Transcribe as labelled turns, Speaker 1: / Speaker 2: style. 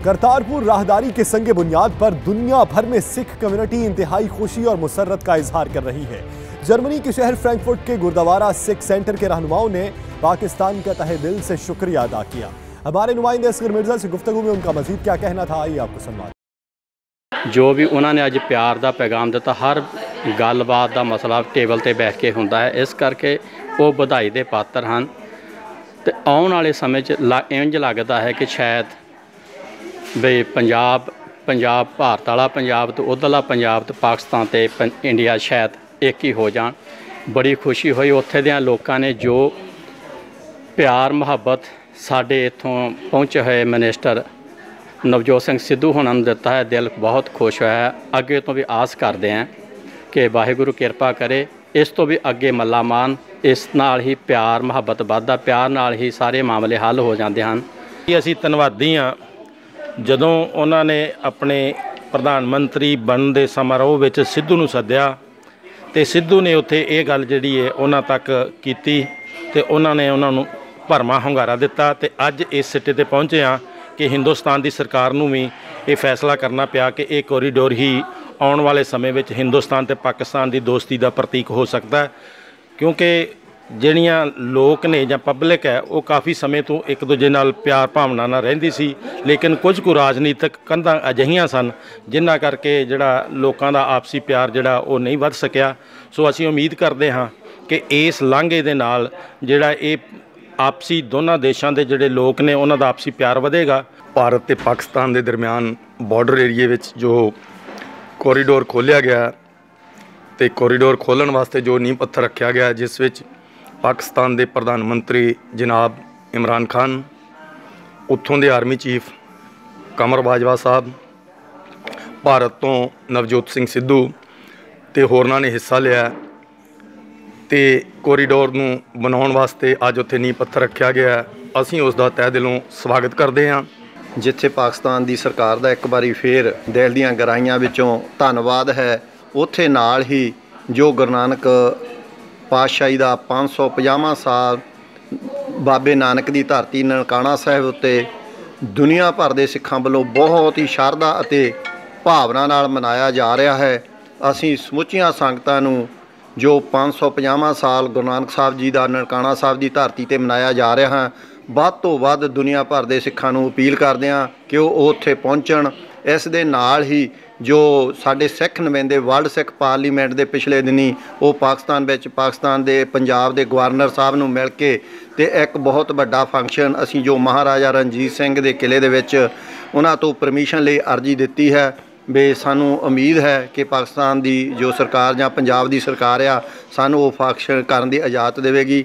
Speaker 1: करतारपुर राहदारी के संगे बुनियाद पर दुनिया भर में सिख कम्युनिटी इंतहाई खुशी और मुसर्रत का इजहार कर रही है। जर्मनी के शहर फ्रैंकफर्ट के गुरुद्वारा सिख सेंटर के रहनुमाओं ने पाकिस्तान का तहे दिल से शुक्रिया अदा किया। हमारे नुमाइंदे असगर मिर्जा से गुफ्तगू में उनका मजीद क्या कहना था, आइए आपको सुनवाते।
Speaker 2: जो भी उन्होंने अज प्यार का पैगाम दिता, हर गलबात का मसला टेबल पर बैठ के होंदा है, इस करके वो बधाई के पात्र हैं। तो आने वाले समय इंज लगता है कि शायद बई पंजाब भारत वाला पंजाब तो उधरला पंजाब तो पाकिस्तान तो इंडिया शायद एक ही हो जान। बड़ी खुशी हुई उत्थे दे लोगों ने जो प्यार मुहब्बत साडे इत्थों पहुँचे हुए मिनिस्टर नवजोत सिंह सिद्धू होना दिता है। दिल बहुत खुश होया है। अगे तो भी आस करते हैं कि वाहिगुरू कृपा करे, इस तो भी अगे मल्ला मान, इस नाल ही प्यार मुहब्बत बढ़दा, प्यार नाल ही सारे मामले हल हो जाते हैं।
Speaker 3: असीं धन्नवादी हाँ जदों उन्होंने अपने प्रधानमंत्री बनने के समारोह में सिद्धू नूं सद्दिया तो सिद्धू ने उत्थे ये गल जिहड़ी है उन्हां तक कीती ते उन्होंने उन्होंने भरवां हुंगारा दिता। तो अज इस सिट्टे ते पहुँचे हाँ कि हिंदुस्तान की सरकार नूं भी ये फैसला करना पिया कि ये कॉरीडोर ही आने वाले समय में हिंदुस्तान ते पाकिस्तान की दोस्ती का प्रतीक हो सकता है। क्योंकि ਜਿਹੜੀਆਂ लोग ने ਜਾਂ पब्लिक है वो काफ़ी समय तो एक दूजे नाल प्यार भावना नाल रहिंदी सी, लेकिन कुछ कुछ राजनीतिक कंधां अजिहियां सन जिन्हां करके जिहड़ा लोकां दा आपसी प्यार जिहड़ा वो नहीं वध सकिया। सो असीं उम्मीद करते हाँ कि इस लांघे दे नाल जिहड़ा ये आपसी दोनों देशों के जिहड़े लोग ने उन्हां दा आपसी प्यार वधेगा।
Speaker 4: भारत ते पाकिस्तान के दरम्यान बॉर्डर एरिए विच जो कॉरीडोर खोलिया गया तो कॉरीडोर खोलण वास्ते जो नींह पत्थर रखा गया, जिस विच पाकिस्तान के प्रधानमंत्री जनाब इमरान खान, उत्थों के आर्मी चीफ कमर बाजवा साहब, भारत तो नवजोत सिंह सिद्धू ते होरनां ने हिस्सा लिया। तो कॉरीडोर नूं बनाउण वास्ते अज उत्थे नींह पत्थर रखा गया। असीं उसका तह दिलों स्वागत करते हैं।
Speaker 5: जिथे पाकिस्तान की सरकार का एक बारी फिर दिल दीआं गहराइयां विचों धन्नवाद है, उत्थे नाल ही जो गुरु नानक पातशाही का 550वां साल बाबे नानक की धरती ननकाना साहिब उत्ते दुनिया भर के सिखां वालों बहुत ही शरधा अते भावना नाल मनाया जा रहा है। असीं समुचियां संगतां नूं जो 550वां साल गुरु नानक साहब जी का ननकाना साहब की धरती ते मनाया जा रहा है, ਵੱਧ ਤੋਂ ਵੱਧ दुनिया भर के सिखां नूं अपील करते हैं कि वो उत्थे पहुँचण। इस दे नाल ही जो साडे सिख नुमाइंदे वर्ल्ड सिख पार्लीमेंट के पिछले दिनी वो पाकिस्तान के पंजाब के गवर्नर साहब नूं मिल के ते एक बहुत बड़ा फंक्शन असी जो महाराजा रणजीत सिंह के किले दे विच उन्हां तो परमिशन लिए अर्जी दी है। बे सानू उम्मीद है कि पाकिस्तान की जो सरकार जां पंजाब की सरकार आ सानू वो फंक्शन करन दी इजाज़त देवेगी।